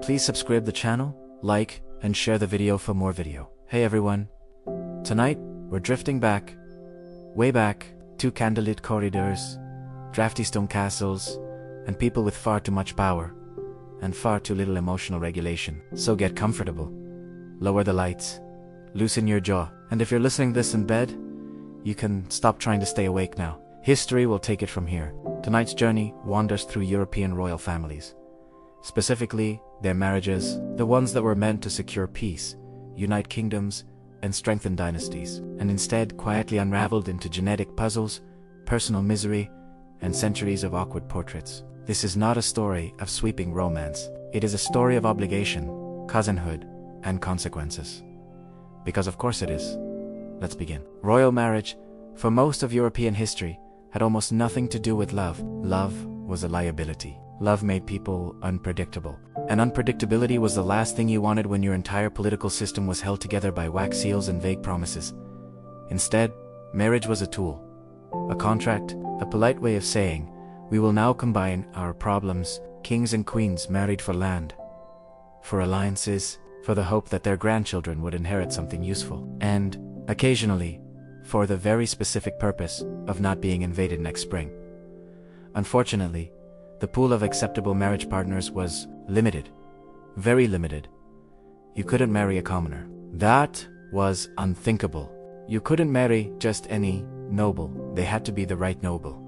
Please subscribe the channel, like, and share the video for more video. Hey everyone. Tonight, we're drifting back, way back, to candlelit corridors, drafty stone castles, and people with far too much power, and far too little emotional regulation. So get comfortable, lower the lights, loosen your jaw, and if you're listening this in bed, you can stop trying to stay awake now. History will take it from here. Tonight's journey wanders through European royal families, specifically their marriages, the ones that were meant to secure peace, unite kingdoms, and strengthen dynasties, and instead quietly unraveled into genetic puzzles, personal misery, and centuries of awkward portraits. This is not a story of sweeping romance. It is a story of obligation, cousinhood, and consequences. Because of course it is. Let's begin. Royal marriage, for most of European history, had almost nothing to do with love. Love was a liability. Love made people unpredictable. And unpredictability was the last thing you wanted when your entire political system was held together by wax seals and vague promises. Instead, marriage was a tool, a contract, a polite way of saying, we will now combine our problems. Kings and queens married for land, for alliances, for the hope that their grandchildren would inherit something useful, and, occasionally, for the very specific purpose of not being invaded next spring. Unfortunately, the pool of acceptable marriage partners was limited, very limited. You couldn't marry a commoner. That was unthinkable. You couldn't marry just any noble. They had to be the right noble.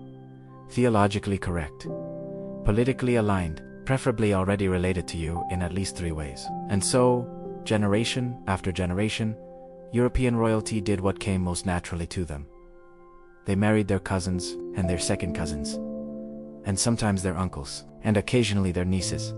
Theologically correct. Politically aligned, preferably already related to you in at least 3 ways. And so, generation after generation, European royalty did what came most naturally to them. They married their cousins and their second cousins, and sometimes their uncles, and occasionally their nieces.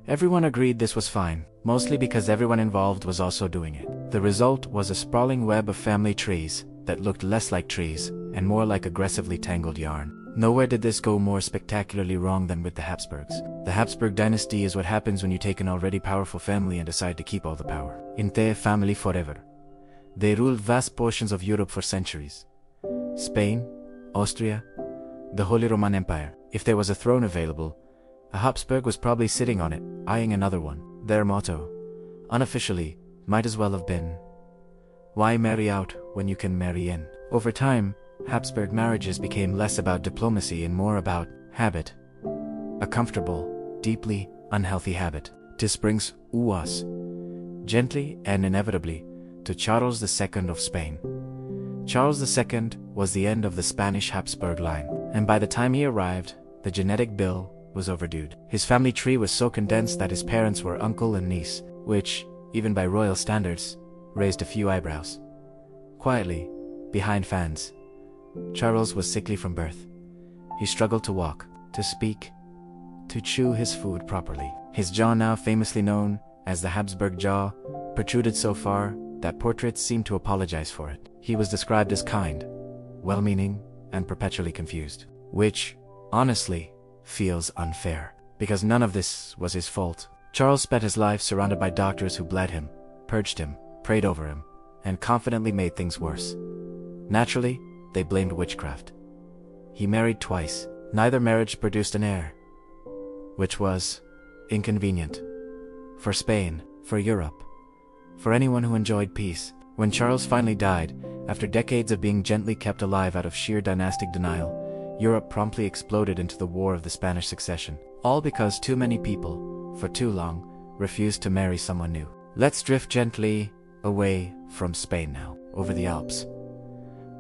Everyone agreed this was fine, mostly because everyone involved was also doing it. The result was a sprawling web of family trees that looked less like trees and more like aggressively tangled yarn. Nowhere did this go more spectacularly wrong than with the Habsburgs. The Habsburg dynasty is what happens when you take an already powerful family and decide to keep all the power. In their family forever. They ruled vast portions of Europe for centuries. Spain, Austria, the Holy Roman Empire. If there was a throne available, a Habsburg was probably sitting on it, eyeing another one. Their motto, unofficially, might as well have been, why marry out when you can marry in? Over time, Habsburg marriages became less about diplomacy and more about habit. A comfortable, deeply unhealthy habit. This brings us, gently and inevitably, to Charles II of Spain. Charles II was the end of the Spanish Habsburg line, and by the time he arrived, the genetic bill was overdue. His family tree was so condensed that his parents were uncle and niece, which, even by royal standards, raised a few eyebrows. Quietly, behind fans, Charles was sickly from birth. He struggled to walk, to speak, to chew his food properly. His jaw, now famously known as the Habsburg jaw, protruded so far that portraits seemed to apologize for it. He was described as kind, well-meaning, and perpetually confused. Which, honestly, feels unfair, because none of this was his fault. Charles spent his life surrounded by doctors who bled him, purged him, prayed over him, and confidently made things worse. Naturally, they blamed witchcraft. He married twice. Neither marriage produced an heir, which was inconvenient. For Spain, for Europe, for anyone who enjoyed peace. When Charles finally died, after decades of being gently kept alive out of sheer dynastic denial, Europe promptly exploded into the War of the Spanish Succession. All because too many people, for too long, refused to marry someone new. Let's drift gently away from Spain now, over the Alps,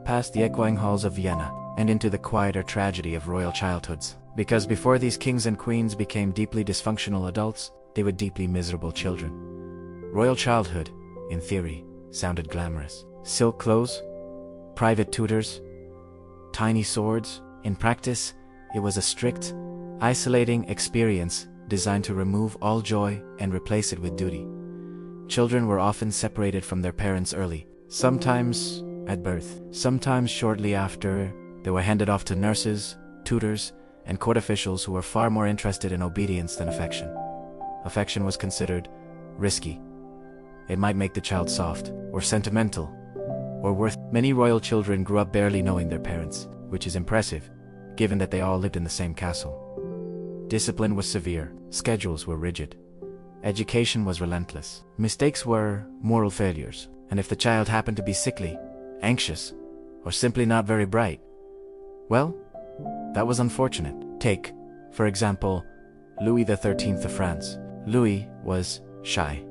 past the echoing halls of Vienna, and into the quieter tragedy of royal childhoods. Because before these kings and queens became deeply dysfunctional adults, they were deeply miserable children. Royal childhood, in theory, sounded glamorous. Silk clothes, private tutors, tiny swords. In practice, it was a strict, isolating experience designed to remove all joy and replace it with duty. Children were often separated from their parents early, sometimes at birth, sometimes shortly after. They were handed off to nurses, tutors, and court officials who were far more interested in obedience than affection. Affection was considered risky. It might make the child soft, or sentimental, or worth. Many royal children grew up barely knowing their parents, which is impressive, given that they all lived in the same castle. Discipline was severe, schedules were rigid. Education was relentless. Mistakes were moral failures, and if the child happened to be sickly, anxious, or simply not very bright, well, that was unfortunate. Take, for example, Louis XIII of France. Louis was shy,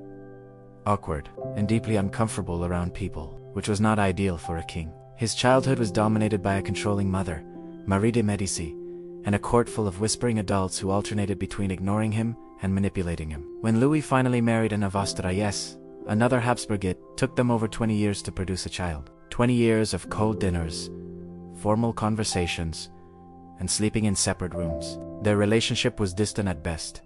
awkward, and deeply uncomfortable around people, which was not ideal for a king. His childhood was dominated by a controlling mother, Marie de Medici, and a court full of whispering adults who alternated between ignoring him and manipulating him. When Louis finally married Anne of Austria, another Habsburgite, took them over 20 years to produce a child. 20 years of cold dinners, formal conversations, and sleeping in separate rooms. Their relationship was distant at best,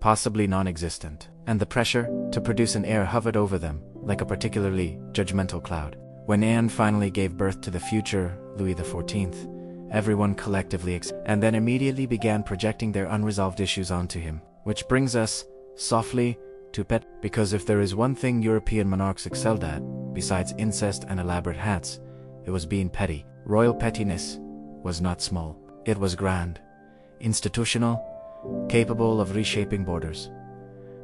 possibly non-existent, and the pressure to produce an heir hovered over them like a particularly judgmental cloud. When Anne finally gave birth to the future Louis XIV, everyone collectively and then immediately began projecting their unresolved issues onto him. Which brings us, softly, to pet, because if there is one thing European monarchs excelled at, besides incest and elaborate hats, it was being petty. Royal pettiness was not small. It was grand, institutional, capable of reshaping borders.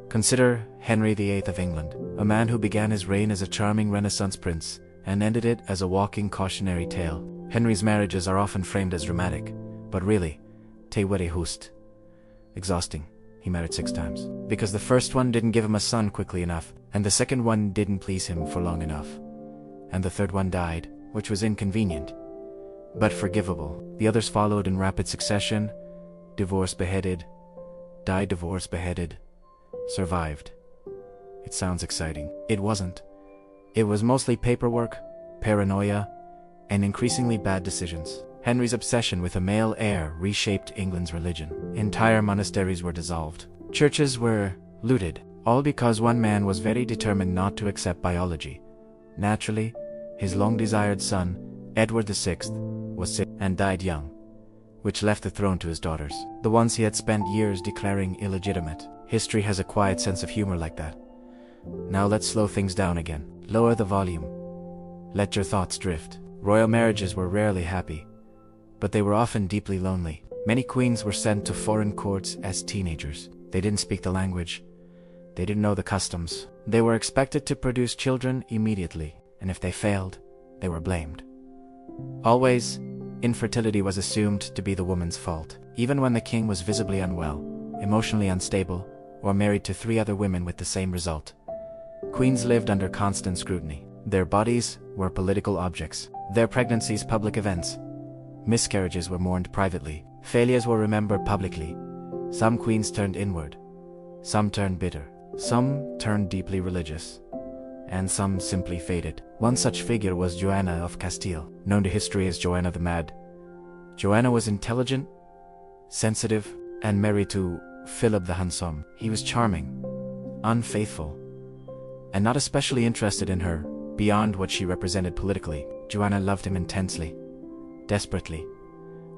Consider Henry VIII of England, a man who began his reign as a charming Renaissance prince and ended it as a walking cautionary tale. Henry's marriages are often framed as dramatic, but really, te were hust. Exhausting. He married 6 times. Because the first one didn't give him a son quickly enough, and the second one didn't please him for long enough. And the third one died, which was inconvenient, but forgivable. The others followed in rapid succession: divorced, beheaded, died, divorced, beheaded, survived. It sounds exciting. It wasn't. It was mostly paperwork, paranoia, and increasingly bad decisions. Henry's obsession with a male heir reshaped England's religion. Entire monasteries were dissolved. Churches were looted, all because one man was very determined not to accept biology. Naturally, his long-desired son, Edward VI, was sick and died young, which left the throne to his daughters, the ones he had spent years declaring illegitimate. History has a quiet sense of humor like that. Now let's slow things down again. Lower the volume. Let your thoughts drift. Royal marriages were rarely happy, but they were often deeply lonely. Many queens were sent to foreign courts as teenagers. They didn't speak the language. They didn't know the customs. They were expected to produce children immediately, and if they failed, they were blamed. Always, infertility was assumed to be the woman's fault, even when the king was visibly unwell, emotionally unstable, or married to 3 other women with the same result. Queens lived under constant scrutiny. Their bodies were political objects, their pregnancies public events. Miscarriages were mourned privately. Failures were remembered publicly. Some queens turned inward. Some turned bitter. Some turned deeply religious. And some simply faded. One such figure was Joanna of Castile, known to history as Joanna the Mad. Joanna was intelligent, sensitive, and married to Philip the Handsome. He was charming, unfaithful, and not especially interested in her beyond what she represented politically. Joanna loved him intensely, desperately.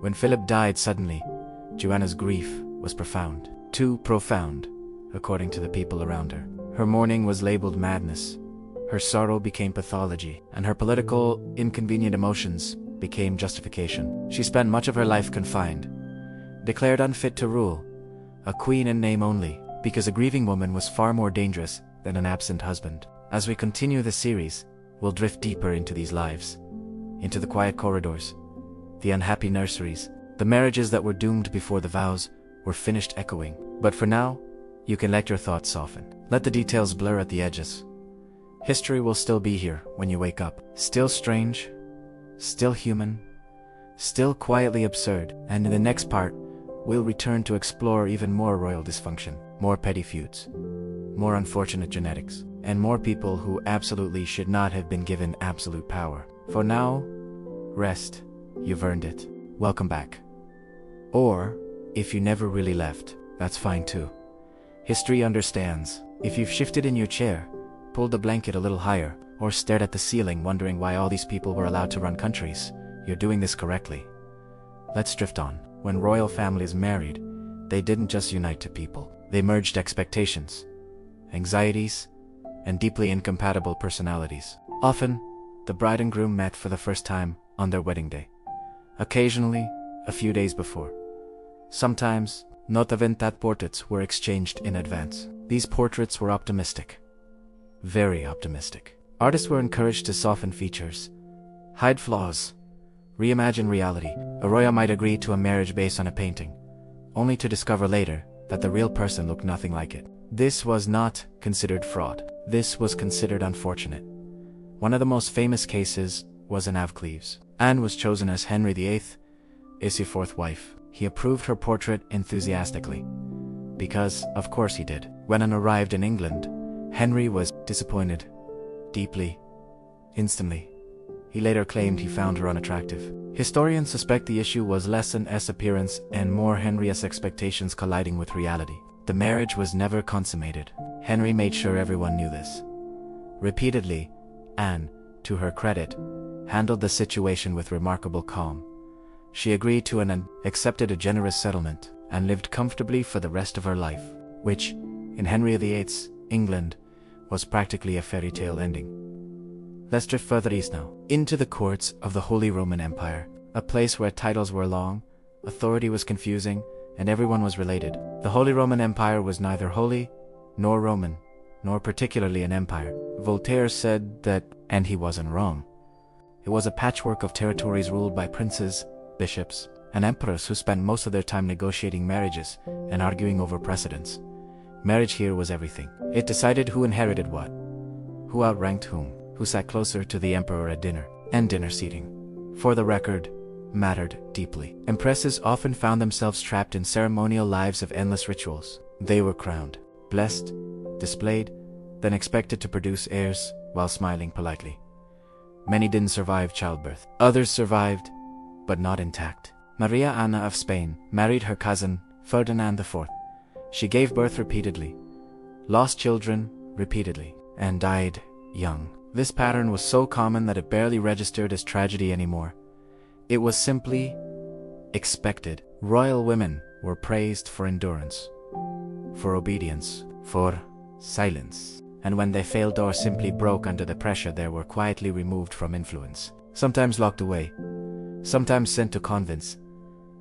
When Philip died suddenly, Joanna's grief was profound. Too profound, according to the people around her. Her mourning was labeled madness. Her sorrow became pathology, and her political, inconvenient emotions became justification. She spent much of her life confined, declared unfit to rule, a queen in name only, because a grieving woman was far more dangerous than an absent husband. As we continue the series, we'll drift deeper into these lives, into the quiet corridors, the unhappy nurseries, the marriages that were doomed before the vows were finished echoing. But for now, you can let your thoughts soften. Let the details blur at the edges. History will still be here when you wake up. Still strange, still human, still quietly absurd. And in the next part, we'll return to explore even more royal dysfunction, more petty feuds, more unfortunate genetics, and more people who absolutely should not have been given absolute power. For now, rest. You've earned it. Welcome back. Or, if you never really left, that's fine too. History understands. If you've shifted in your chair, pulled the blanket a little higher, or stared at the ceiling wondering why all these people were allowed to run countries, you're doing this correctly. Let's drift on. When royal families married, they didn't just unite two people. They merged expectations, anxieties, and deeply incompatible personalities. Often, the bride and groom met for the first time on their wedding day. Occasionally, a few days before. Sometimes, Not even that portraits were exchanged in advance. These portraits were optimistic. Very optimistic. Artists were encouraged to soften features, hide flaws, reimagine reality. A royal might agree to a marriage based on a painting, only to discover later that the real person looked nothing like it. This was not considered fraud. This was considered unfortunate. One of the most famous cases was Anne of Cleves. Anne was chosen as Henry VIII, his fourth wife. He approved her portrait enthusiastically, because, of course he did. When Anne arrived in England, Henry was disappointed, deeply, instantly. He later claimed he found her unattractive. Historians suspect the issue was less Anne's appearance and more Henry's expectations colliding with reality. The marriage was never consummated. Henry made sure everyone knew this. Repeatedly, Anne, to her credit, handled the situation with remarkable calm. She agreed to and accepted a generous settlement, and lived comfortably for the rest of her life, which, in Henry VIII's England, was practically a fairy tale ending. Let's drift further east now, into the courts of the Holy Roman Empire, a place where titles were long, authority was confusing, and everyone was related. The Holy Roman Empire was neither holy, nor Roman, nor particularly an empire. Voltaire said that, and he wasn't wrong, it was a patchwork of territories ruled by princes, bishops, and emperors who spent most of their time negotiating marriages and arguing over precedents. Marriage here was everything. It decided who inherited what, who outranked whom, who sat closer to the emperor at dinner, and dinner seating, for the record, mattered deeply. Empresses often found themselves trapped in ceremonial lives of endless rituals. They were crowned, blessed, displayed, then expected to produce heirs while smiling politely. Many didn't survive childbirth. Others survived, but not intact. Maria Anna of Spain married her cousin, Ferdinand IV. She gave birth repeatedly, lost children repeatedly, and died young. This pattern was so common that it barely registered as tragedy anymore. It was simply expected. Royal women were praised for endurance, for obedience, for silence. And when they failed or simply broke under the pressure, they were quietly removed from influence. Sometimes locked away, sometimes sent to convents,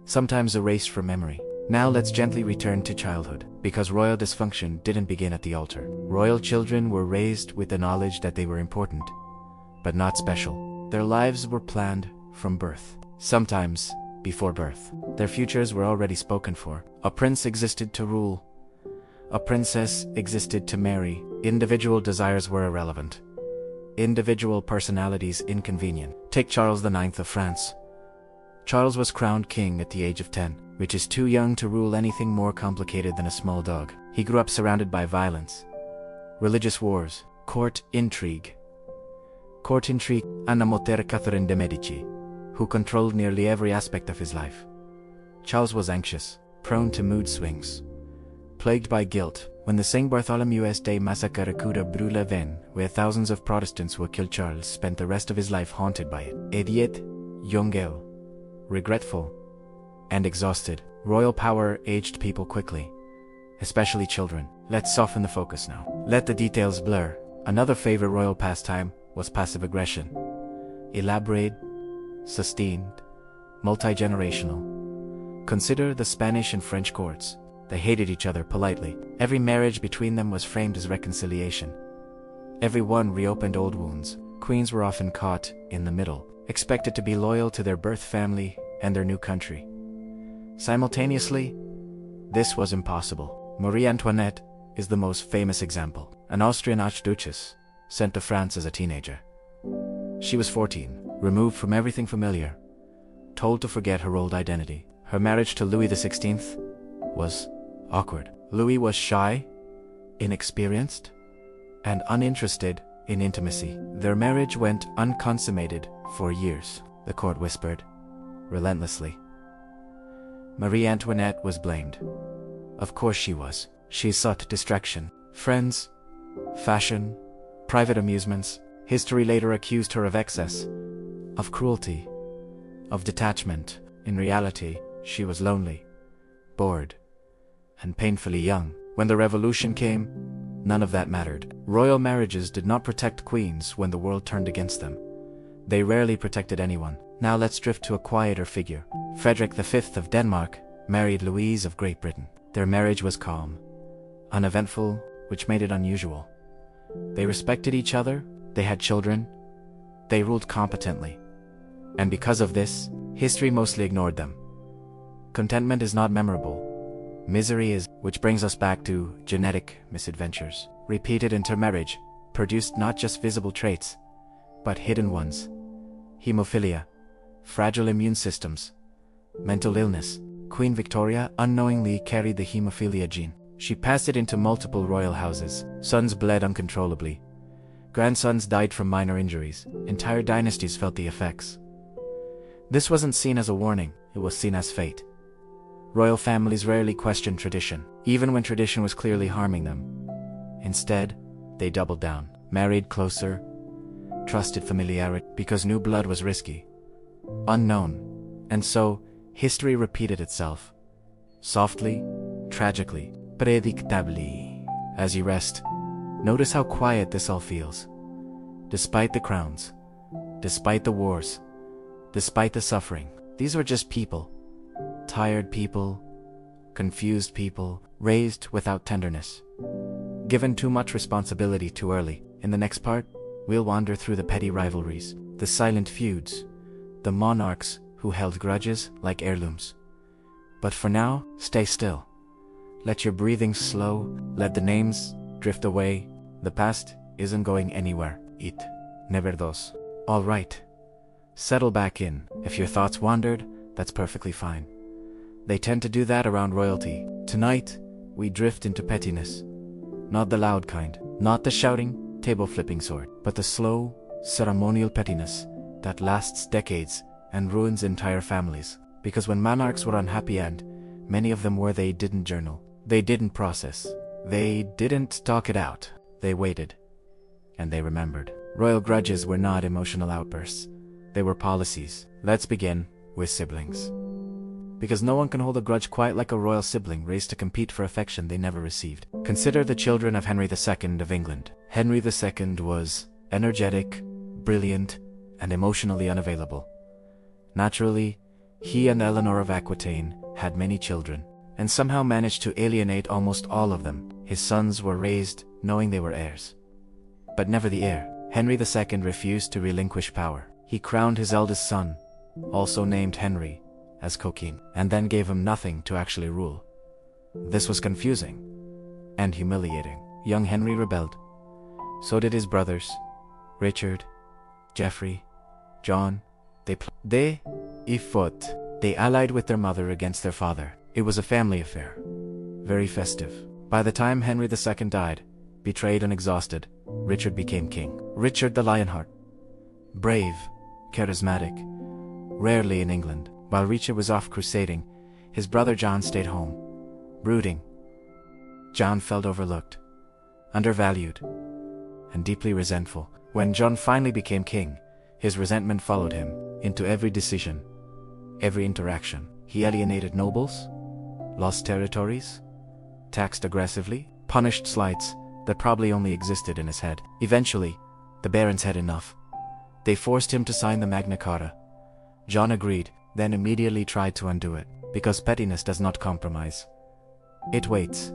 sometimes erased from memory. Now let's gently return to childhood, because royal dysfunction didn't begin at the altar. Royal children were raised with the knowledge that they were important, but not special. Their lives were planned from birth. Sometimes, before birth, their futures were already spoken for. A prince existed to rule. A princess existed to marry. Individual desires were irrelevant. Individual personalities inconvenient. Take Charles IX of France. Charles was crowned king at the age of 10, which is too young to rule anything more complicated than a small dog. He grew up surrounded by violence, religious wars, court intrigue. Anna Motter Catherine de Medici, who controlled nearly every aspect of his life. Charles was anxious, prone to mood swings, plagued by guilt. When the Saint Bartholomew's Day massacre occurred at Brûle-les-Vins, where thousands of Protestants were killed, Charles spent the rest of his life haunted by it. Et yet, young ill, regretful, and exhausted. Royal power aged people quickly, especially children. Let's soften the focus now. Let the details blur. Another favorite royal pastime was passive aggression. Elaborate, sustained, multi-generational. Consider the Spanish and French courts. They hated each other politely. Every marriage between them was framed as reconciliation. Every one reopened old wounds. Queens were often caught in the middle, expected to be loyal to their birth family and their new country. Simultaneously, this was impossible. Marie Antoinette is the most famous example. An Austrian archduchess sent to France as a teenager. She was 14, removed from everything familiar, told to forget her old identity. Her marriage to Louis XVI was awkward. Louis was shy, inexperienced, and uninterested in intimacy. Their marriage went unconsummated for years, the court whispered, relentlessly. Marie Antoinette was blamed. Of course she was. She sought distraction, friends, fashion, private amusements. History later accused her of excess, of cruelty, of detachment. In reality, she was lonely, bored, and painfully young. When the revolution came, none of that mattered. Royal marriages did not protect queens when the world turned against them. They rarely protected anyone. Now let's drift to a quieter figure. Frederick V of Denmark married Louise of Great Britain. Their marriage was calm, uneventful, which made it unusual. They respected each other, they had children, they ruled competently. And because of this, history mostly ignored them. Contentment is not memorable. Misery is, which brings us back to genetic misadventures. Repeated intermarriage produced not just visible traits, but hidden ones. Hemophilia, fragile immune systems, mental illness. Queen Victoria unknowingly carried the hemophilia gene. She passed it into multiple royal houses. Sons bled uncontrollably. Grandsons died from minor injuries. Entire dynasties felt the effects. This wasn't seen as a warning, it was seen as fate. Royal families rarely questioned tradition, even when tradition was clearly harming them. Instead, they doubled down, married closer, trusted familiarity because new blood was risky, unknown, and so history repeated itself. Softly, tragically, predictably. As you rest, notice how quiet this all feels. Despite the crowns, despite the wars, despite the suffering, these were just people. Tired people, confused people, raised without tenderness. Given too much responsibility too early. In the next part, we'll wander through the petty rivalries, the silent feuds, the monarchs who held grudges like heirlooms. But for now, stay still. Let your breathing slow, let the names drift away. The past isn't going anywhere. It never does. All right. Settle back in. If your thoughts wandered, that's perfectly fine. They tend to do that around royalty. Tonight, we drift into pettiness. Not the loud kind, not the shouting, table-flipping sort, but the slow, ceremonial pettiness that lasts decades and ruins entire families. Because when monarchs were unhappy, and many of them were, they didn't journal. They didn't process. They didn't talk it out. They waited. And they remembered. Royal grudges were not emotional outbursts. They were policies. Let's begin with siblings. Because no one can hold a grudge quite like a royal sibling raised to compete for affection they never received. Consider the children of Henry II of England. Henry II was energetic, brilliant, and emotionally unavailable. Naturally, he and Eleanor of Aquitaine had many children, and somehow managed to alienate almost all of them. His sons were raised knowing they were heirs, but never the heir. Henry II refused to relinquish power. He crowned his eldest son, also named Henry, as co-king, and then gave him nothing to actually rule. This was confusing and humiliating. Young Henry rebelled. So did his brothers, Richard, Geoffrey, John. They allied with their mother against their father. It was a family affair, very festive. By the time Henry II died, betrayed and exhausted, Richard became king. Richard the Lionheart. Brave, charismatic, rarely in England. While Richard was off crusading, his brother John stayed home, brooding. John felt overlooked, undervalued, and deeply resentful. When John finally became king, his resentment followed him into every decision, every interaction. He alienated nobles, lost territories, taxed aggressively, punished slights that probably only existed in his head. Eventually, the barons had enough. They forced him to sign the Magna Carta. John agreed, then immediately tried to undo it, because pettiness does not compromise. It waits.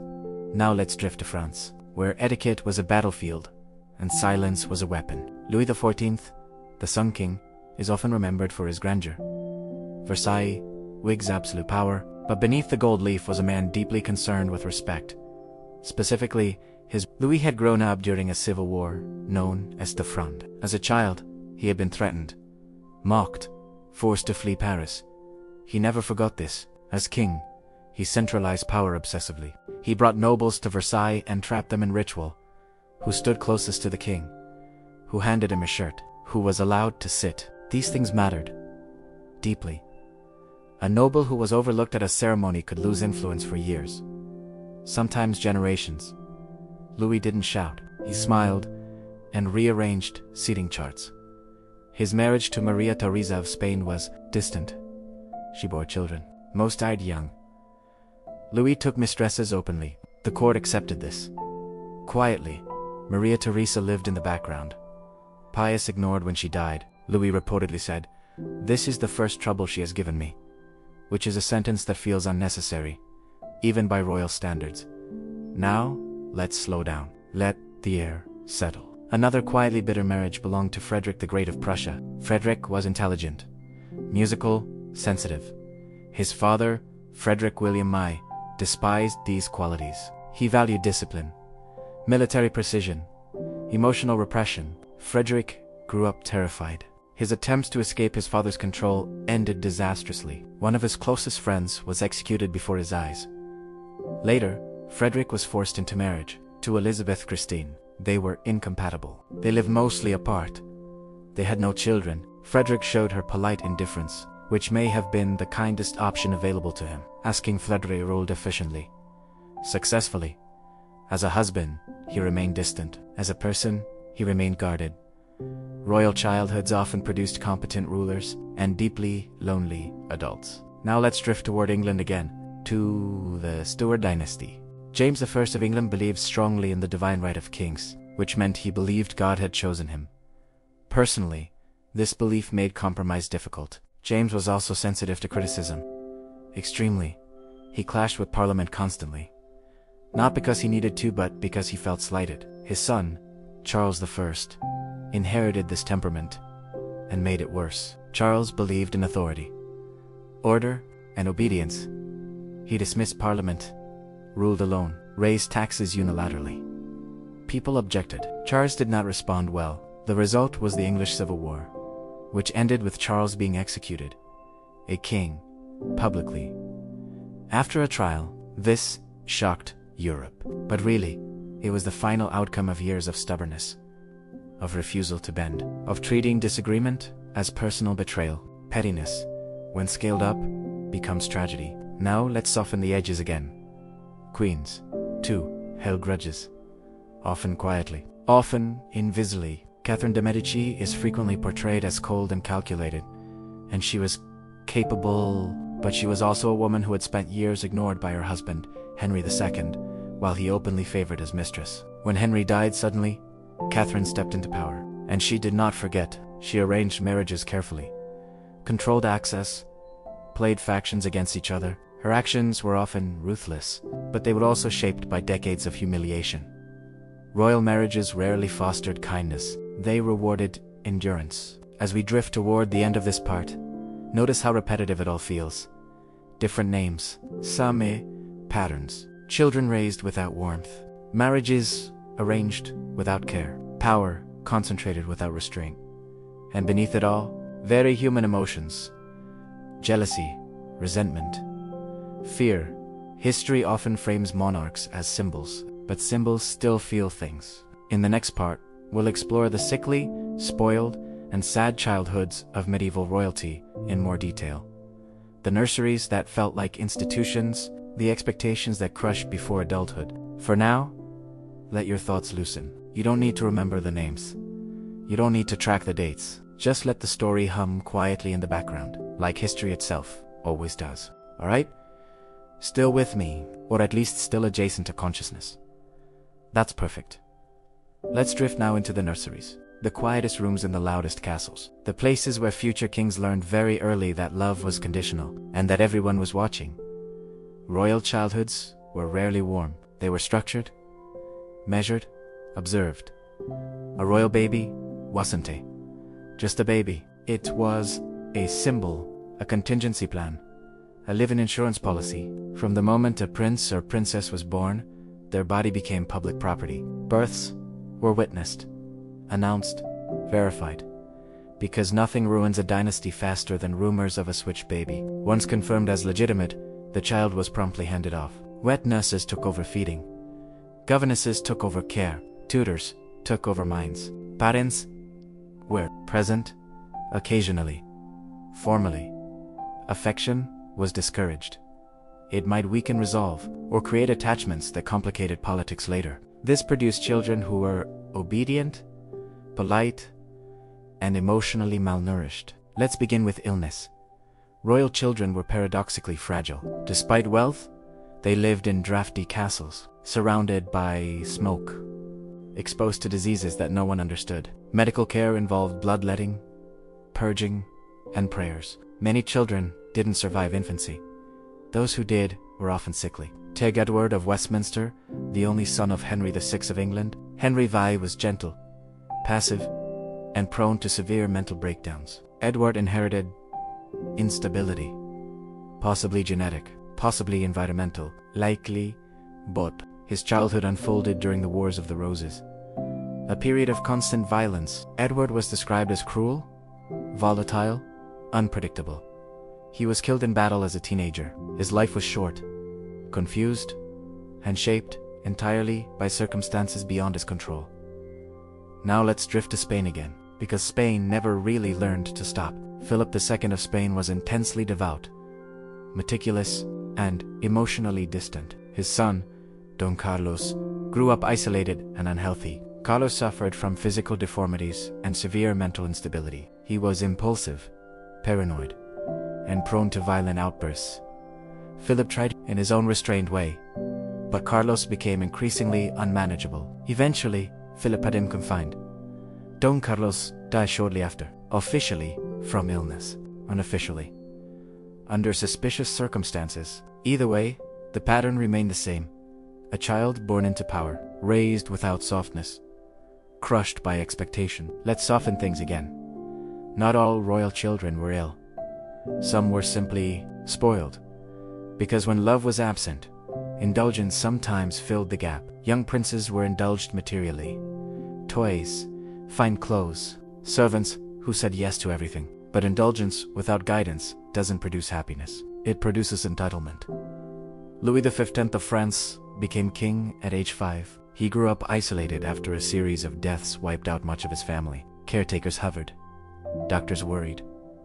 Now let's drift to France, where etiquette was a battlefield, and silence was a weapon. Louis XIV, the Sun King, is often remembered for his grandeur. Versailles, Whig's absolute power, but beneath the gold leaf was a man deeply concerned with respect. Specifically, Louis had grown up during a civil war known as the Fronde. As a child, he had been threatened, mocked, forced to flee Paris. He never forgot this. As king, he centralized power obsessively. He brought nobles to Versailles and trapped them in ritual. Who stood closest to the king? Who handed him a shirt? Who was allowed to sit? These things mattered deeply. A noble who was overlooked at a ceremony could lose influence for years, sometimes generations. Louis didn't shout. He smiled and rearranged seating charts. His marriage to Maria Theresa of Spain was distant. She bore children. Most died young. Louis took mistresses openly. The court accepted this. Quietly, Maria Theresa lived in the background. Pius ignored when she died. Louis reportedly said, "This is the first trouble she has given me," which is a sentence that feels unnecessary, even by royal standards. Now, let's slow down. Let the air settle. Another quietly bitter marriage belonged to Frederick the Great of Prussia. Frederick was intelligent, musical, sensitive. His father, Frederick William May, despised these qualities. He valued discipline, military precision, emotional repression. Frederick grew up terrified. His attempts to escape his father's control ended disastrously. One of his closest friends was executed before his eyes. Later, Frederick was forced into marriage to Elizabeth Christine. They were incompatible. They lived mostly apart. They had no children. Frederick showed her polite indifference, which may have been the kindest option available to him. Asking Frederick ruled efficiently, successfully. As a husband, he remained distant. As a person, he remained guarded. Royal childhoods often produced competent rulers and deeply lonely adults. Now let's drift toward England again, to the Stuart dynasty. James I of England believed strongly in the divine right of kings, which meant he believed God had chosen him. Personally, this belief made compromise difficult. James was also sensitive to criticism. Extremely. He clashed with Parliament constantly. Not because he needed to, but because he felt slighted. His son, Charles I, inherited this temperament and made it worse. Charles believed in authority, order, and obedience. He dismissed Parliament, ruled alone, raised taxes unilaterally. People objected. Charles did not respond well. The result was the English Civil War, which ended with Charles being executed, a king, publicly. After a trial, this shocked Europe. But really, it was the final outcome of years of stubbornness, of refusal to bend, of treating disagreement as personal betrayal. Pettiness, when scaled up, becomes tragedy. Now let's soften the edges again. Queens, too, held grudges, often quietly, often invisibly. Catherine de' Medici is frequently portrayed as cold and calculated, and she was capable, but she was also a woman who had spent years ignored by her husband, Henry II, while he openly favored his mistress. When Henry died suddenly, Catherine stepped into power, and she did not forget. She arranged marriages carefully, controlled access, played factions against each other. Her actions were often ruthless, but they were also shaped by decades of humiliation. Royal marriages rarely fostered kindness. They rewarded endurance. As we drift toward the end of this part, notice how repetitive it all feels. Different names, same patterns. Children raised without warmth. Marriages arranged without care. Power concentrated without restraint. And beneath it all, very human emotions. Jealousy, resentment, fear. History often frames monarchs as symbols, but symbols still feel things. In the next part, we'll explore the sickly, spoiled, and sad childhoods of medieval royalty in more detail. The nurseries that felt like institutions, the expectations that crushed before adulthood. For now, let your thoughts loosen. You don't need to remember the names. You don't need to track the dates. Just let the story hum quietly in the background, like history itself always does. Alright? Still with me, or at least still adjacent to consciousness. That's perfect. Let's drift now into the nurseries. The quietest rooms in the loudest castles. The places where future kings learned very early that love was conditional, and that everyone was watching. Royal childhoods were rarely warm. They were structured, measured, observed. A royal baby wasn't just a baby. It was a symbol, a contingency plan, a live-in insurance policy. From the moment a prince or princess was born, their body became public property. Births were witnessed, announced, verified. Because nothing ruins a dynasty faster than rumors of a switch baby. Once confirmed as legitimate, the child was promptly handed off. Wet nurses took over feeding. Governesses took over care. Tutors took over minds. Parents were present, occasionally, formally. Affection was discouraged. It might weaken resolve or create attachments that complicated politics later. This produced children who were obedient, polite, and emotionally malnourished. Let's begin with illness. Royal children were paradoxically fragile. Despite wealth, they lived in drafty castles, surrounded by smoke, exposed to diseases that no one understood. Medical care involved bloodletting, purging, and prayers. Many children didn't survive infancy. Those who did were often sickly. Take Edward of Westminster, the only son of Henry VI of England. Henry VI was gentle, passive, and prone to severe mental breakdowns. Edward inherited instability, possibly genetic, possibly environmental, likely both. His childhood unfolded during the Wars of the Roses, a period of constant violence. Edward was described as cruel, volatile, unpredictable. He was killed in battle as a teenager. His life was short, confused, and shaped entirely by circumstances beyond his control. Now let's drift to Spain again, because Spain never really learned to stop. Philip II of Spain was intensely devout, meticulous, and emotionally distant. His son, Don Carlos, grew up isolated and unhealthy. Carlos suffered from physical deformities and severe mental instability. He was impulsive, paranoid, and prone to violent outbursts. Philip tried in his own restrained way, but Carlos became increasingly unmanageable. Eventually, Philip had him confined. Don Carlos died shortly after, officially from illness, unofficially under suspicious circumstances. Either way, the pattern remained the same: a child born into power, raised without softness, crushed by expectation. Let's soften things again. Not all royal children were ill. Some were simply spoiled, because when love was absent, indulgence sometimes filled the gap. Young princes were indulged materially: toys, fine clothes, servants who said yes to everything. But indulgence without guidance doesn't produce happiness. It produces entitlement. Louis XV of France became king at age 5. He grew up isolated after a series of deaths wiped out much of his family. Caretakers hovered. Doctors worried.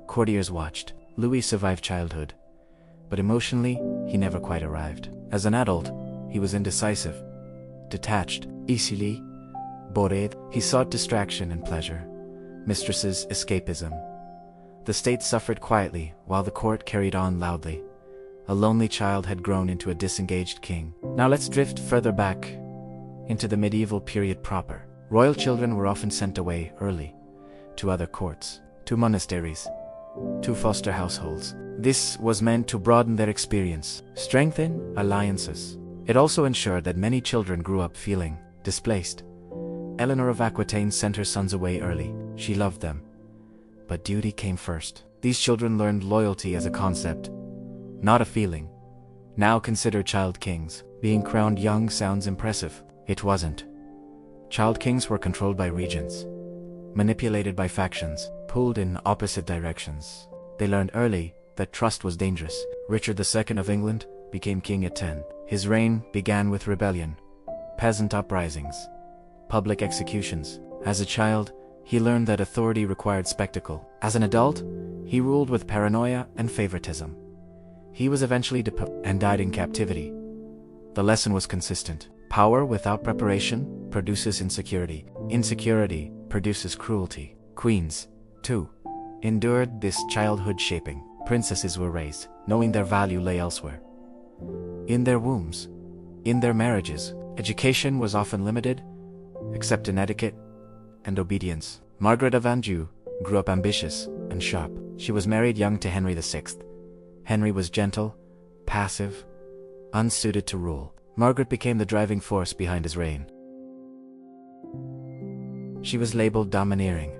Courtiers watched. Louis survived childhood, but emotionally, he never quite arrived. As an adult, he was indecisive, detached, easily bored. He sought distraction and pleasure, mistresses, escapism. The state suffered quietly while the court carried on loudly. A lonely child had grown into a disengaged king. Now let's drift further back into the medieval period proper. Royal children were often sent away early to other courts, to monasteries, to foster households. This was meant to broaden their experience, strengthen alliances. It also ensured that many children grew up feeling displaced. Eleanor of Aquitaine sent her sons away early. She loved them, but duty came first. These children learned loyalty as a concept, not a feeling. Now consider child kings. Being crowned young sounds impressive. It wasn't. Child kings were controlled by regents, manipulated by factions, pulled in opposite directions. They learned early that trust was dangerous. Richard II of England became king at 10. His reign began with rebellion, peasant uprisings, public executions. As a child, he learned that authority required spectacle. As an adult, he ruled with paranoia and favoritism. He was eventually deposed and died in captivity. The lesson was consistent. Power without preparation produces insecurity. Insecurity produces cruelty. Queens, too, endured this childhood shaping. Princesses were raised, knowing their value lay elsewhere. In their wombs, in their marriages. Education was often limited, except in etiquette and obedience. Margaret of Anjou grew up ambitious and sharp. She was married young to Henry VI. Henry was gentle, passive, unsuited to rule. Margaret became the driving force behind his reign. She was labeled domineering,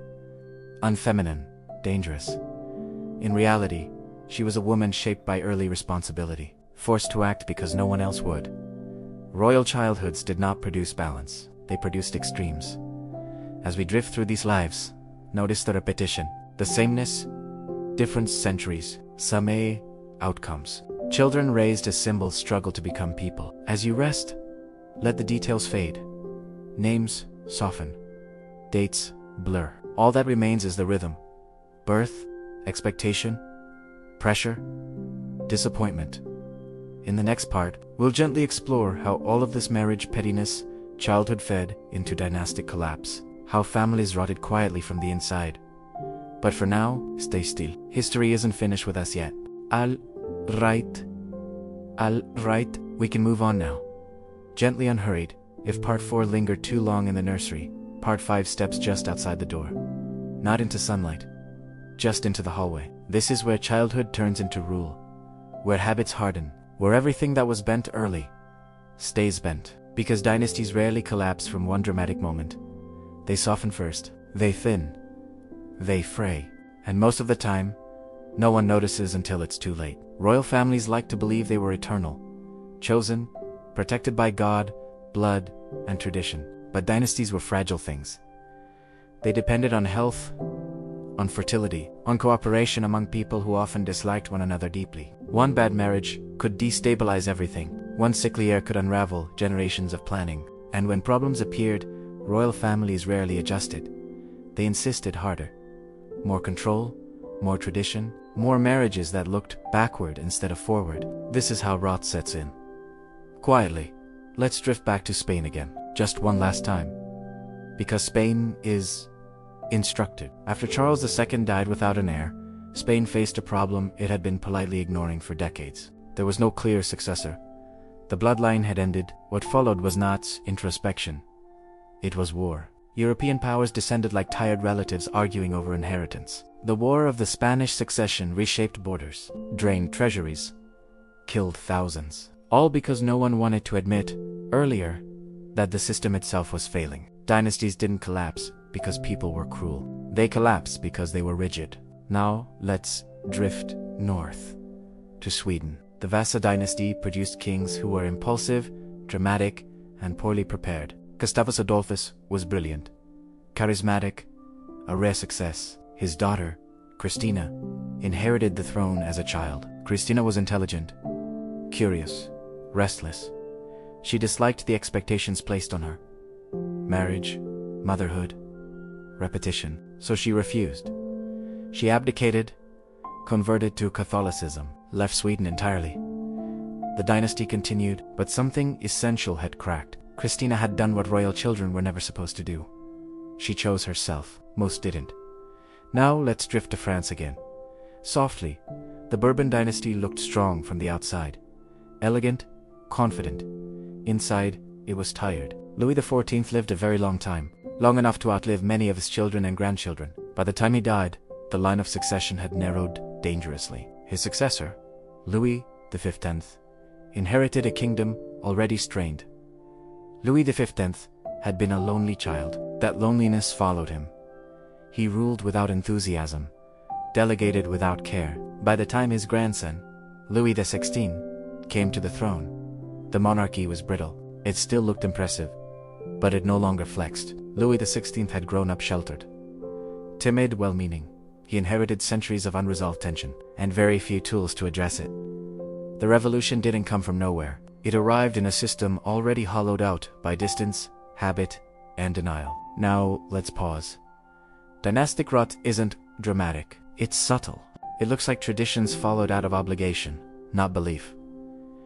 unfeminine, dangerous. In reality, she was a woman shaped by early responsibility, forced to act because no one else would. Royal childhoods did not produce balance. They produced extremes. As we drift through these lives, notice the repetition, the sameness, different centuries, same outcomes. Children raised as symbols struggle to become people. As you rest, let the details fade. Names soften. Dates blur. All that remains is the rhythm. Birth, expectation, pressure, disappointment. In the next part, we'll gently explore how all of this marriage pettiness, childhood fed into dynastic collapse. How families rotted quietly from the inside. But for now, stay still. History isn't finished with us yet. All right, we can move on now. Gently unhurried. If part 4 lingered too long in the nursery, part 5 steps just outside the door. Not into sunlight, just into the hallway. This is where childhood turns into rule, where habits harden, where everything that was bent early stays bent. Because dynasties rarely collapse from one dramatic moment. They soften first, they thin, they fray, and most of the time, no one notices until it's too late. Royal families like to believe they were eternal, chosen, protected by God, blood, and tradition. But dynasties were fragile things. They depended on health, on fertility, on cooperation among people who often disliked one another deeply. One bad marriage could destabilize everything. One sickly heir could unravel generations of planning. And when problems appeared, royal families rarely adjusted. They insisted harder. More control, more tradition, more marriages that looked backward instead of forward. This is how rot sets in. Quietly, let's drift back to Spain again, just one last time. Because Spain is instructed. After Charles II died without an heir, Spain faced a problem it had been politely ignoring for decades. There was no clear successor. The bloodline had ended. What followed was not introspection. It was war. European powers descended like tired relatives arguing over inheritance. The War of the Spanish Succession reshaped borders, drained treasuries, killed thousands. All because no one wanted to admit, earlier, that the system itself was failing. Dynasties didn't collapse because people were cruel. They collapsed because they were rigid. Now, let's drift north to Sweden. The Vasa dynasty produced kings who were impulsive, dramatic, and poorly prepared. Gustavus Adolphus was brilliant, charismatic, a rare success. His daughter, Christina, inherited the throne as a child. Christina was intelligent, curious, restless. She disliked the expectations placed on her. Marriage, motherhood, repetition. So she refused. She abdicated, converted to Catholicism, left Sweden entirely. The dynasty continued, but something essential had cracked. Christina had done what royal children were never supposed to do. She chose herself. Most didn't. Now let's drift to France again. Softly, the Bourbon dynasty looked strong from the outside. Elegant, confident. Inside, it was tired. Louis XIV lived a very long time, long enough to outlive many of his children and grandchildren. By the time he died, the line of succession had narrowed dangerously. His successor, Louis XV, inherited a kingdom already strained. Louis XV had been a lonely child. That loneliness followed him. He ruled without enthusiasm, delegated without care. By the time his grandson, Louis XVI, came to the throne, the monarchy was brittle. It still looked impressive, but it no longer flexed. Louis XVI had grown up sheltered. Timid, well-meaning, he inherited centuries of unresolved tension, and very few tools to address it. The revolution didn't come from nowhere. It arrived in a system already hollowed out by distance, habit, and denial. Now, let's pause. Dynastic rot isn't dramatic. It's subtle. It looks like traditions followed out of obligation, not belief.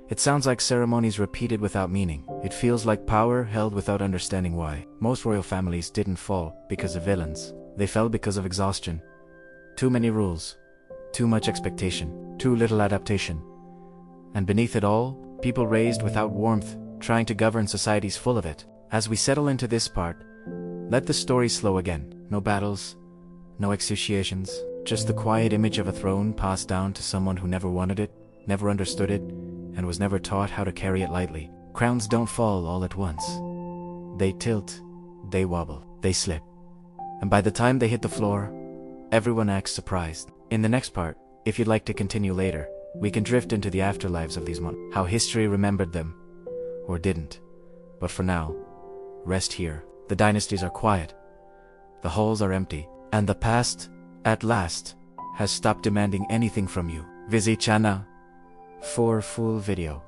It sounds like ceremonies repeated without meaning. It feels like power held without understanding why. Most royal families didn't fall because of villains. They fell because of exhaustion. Too many rules, too much expectation, too little adaptation. And beneath it all, people raised without warmth, trying to govern societies full of it. As we settle into this part, let the story slow again. No battles, no executions, just the quiet image of a throne passed down to someone who never wanted it, never understood it, and was never taught how to carry it lightly. Crowns don't fall all at once. They tilt, they wobble, they slip. And by the time they hit the floor, everyone acts surprised. In the next part, if you'd like to continue later, we can drift into the afterlives of these monarchs, how history remembered them, or didn't. But for now, rest here. The dynasties are quiet, the halls are empty, and the past, at last, has stopped demanding anything from you. Visit channel for full video.